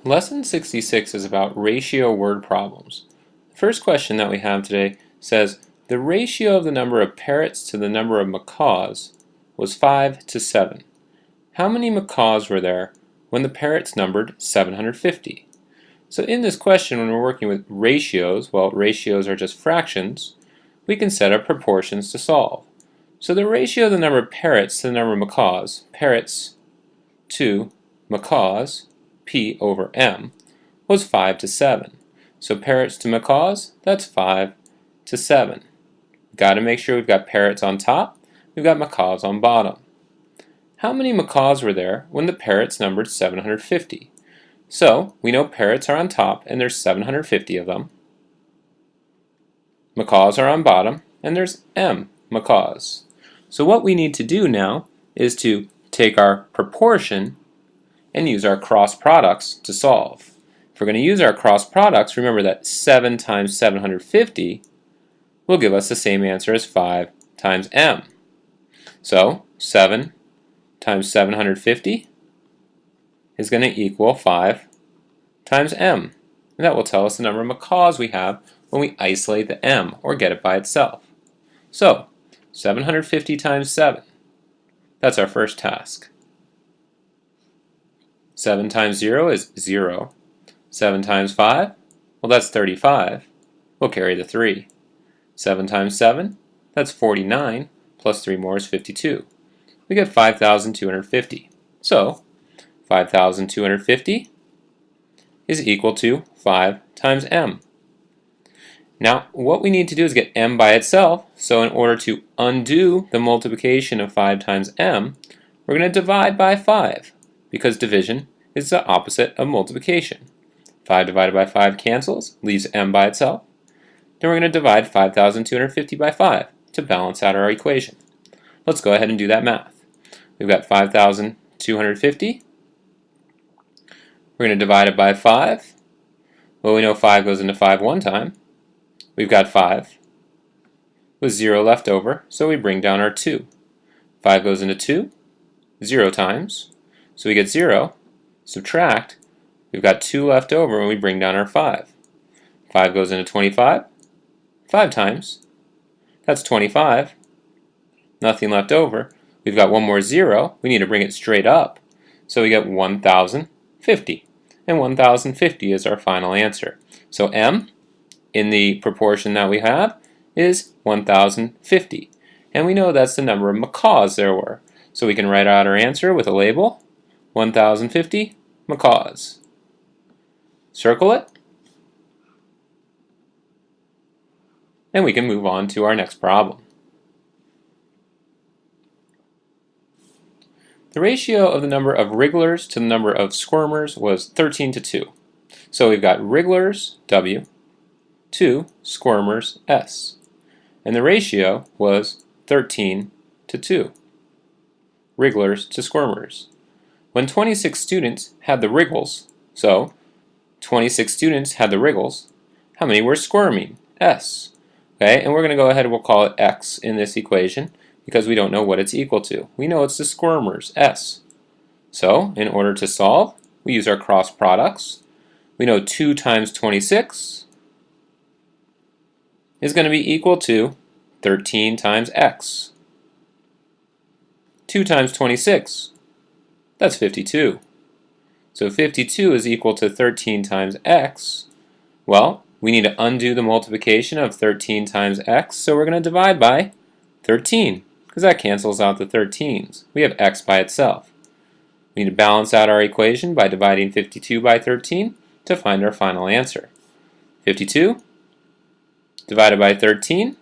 Lesson 66 is about ratio word problems. The first question that we have today says, the ratio of the number of parrots to the number of macaws was 5 to 7. How many macaws were there when the parrots numbered 750? So in this question, when we're working with ratios, well, ratios are just fractions, we can set up proportions to solve. So the ratio of the number of parrots to the number of macaws, parrots to macaws, P over M, was 5 to 7. So parrots to macaws, that's 5 to 7. Got to make sure we've got parrots on top, we've got macaws on bottom. How many macaws were there when the parrots numbered 750? So we know parrots are on top and there's 750 of them. Macaws are on bottom and there's M macaws. So what we need to do now is to take our proportion and use our cross products to solve. If we're going to use our cross products, remember that 7 times 750 will give us the same answer as 5 times M. So 7 times 750 is going to equal 5 times M. And that will tell us the number of macaws we have when we isolate the M or get it by itself. So 750 times 7, that's our first task. 7 times 0 is 0. 7 times 5, well, that's 35. We'll carry the 3. 7 times 7, that's 49, plus 3 more is 52. We get 5,250. So 5,250 is equal to 5 times M. Now, what we need to do is get M by itself, so in order to undo the multiplication of 5 times M, we're going to divide by 5, because division is the opposite of multiplication. 5 divided by 5 cancels, leaves M by itself. Then we're going to divide 5,250 by 5 to balance out our equation. Let's go ahead and do that math. We've got 5,250. We're going to divide it by 5. Well, we know 5 goes into 5 one time. We've got 5 with 0 left over, so we bring down our 2. 5 goes into 2, 0 times, so we get 0. Subtract, we've got 2 left over when we bring down our 5. 5 goes into 25, 5 times, that's 25. Nothing left over. We've got one more 0, we need to bring it straight up, so we get 1,050. And 1,050 is our final answer. So M, in the proportion that we have, is 1,050. And we know that's the number of macaws there were. So we can write out our answer with a label, 1,050 macaws. Circle it. And we can move on to our next problem. The ratio of the number of wrigglers to the number of squirmers was 13 to 2. So we've got wrigglers, W, to squirmers, S. And the ratio was 13 to 2. Wrigglers to squirmers. When 26 students had the wriggles, so 26 students had the wriggles, how many were squirming? S. Okay, and we're going to go ahead and we'll call it X in this equation because we don't know what it's equal to. We know it's the squirmers, S. So, in order to solve, we use our cross products. We know 2 times 26 is going to be equal to 13 times X. 2 times 26, that's 52. So 52 is equal to 13 times X. Well, we need to undo the multiplication of 13 times X, so we're going to divide by 13, because that cancels out the 13s. We have X by itself. We need to balance out our equation by dividing 52 by 13 to find our final answer. 52 divided by 13.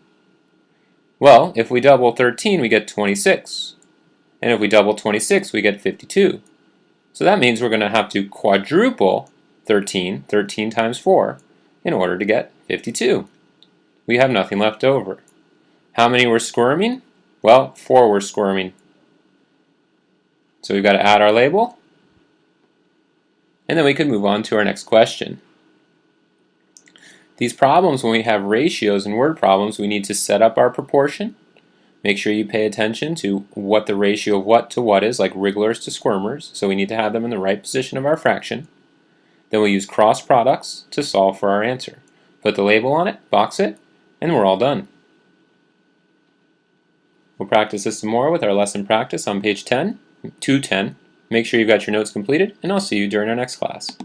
Well, if we double 13, we get 26. And if we double 26, we get 52. So that means we're going to have to quadruple 13 times 4, in order to get 52. We have nothing left over. How many were squirming? Well, 4 were squirming. So we've got to add our label. And then we can move on to our next question. These problems, when we have ratios and word problems, we need to set up our proportion. Make sure you pay attention to what the ratio of what to what is, like wrigglers to squirmers. So we need to have them in the right position of our fraction. Then we'll use cross products to solve for our answer. Put the label on it, box it, and we're all done. We'll practice this some more with our lesson practice on page 210. Make sure you've got your notes completed, and I'll see you during our next class.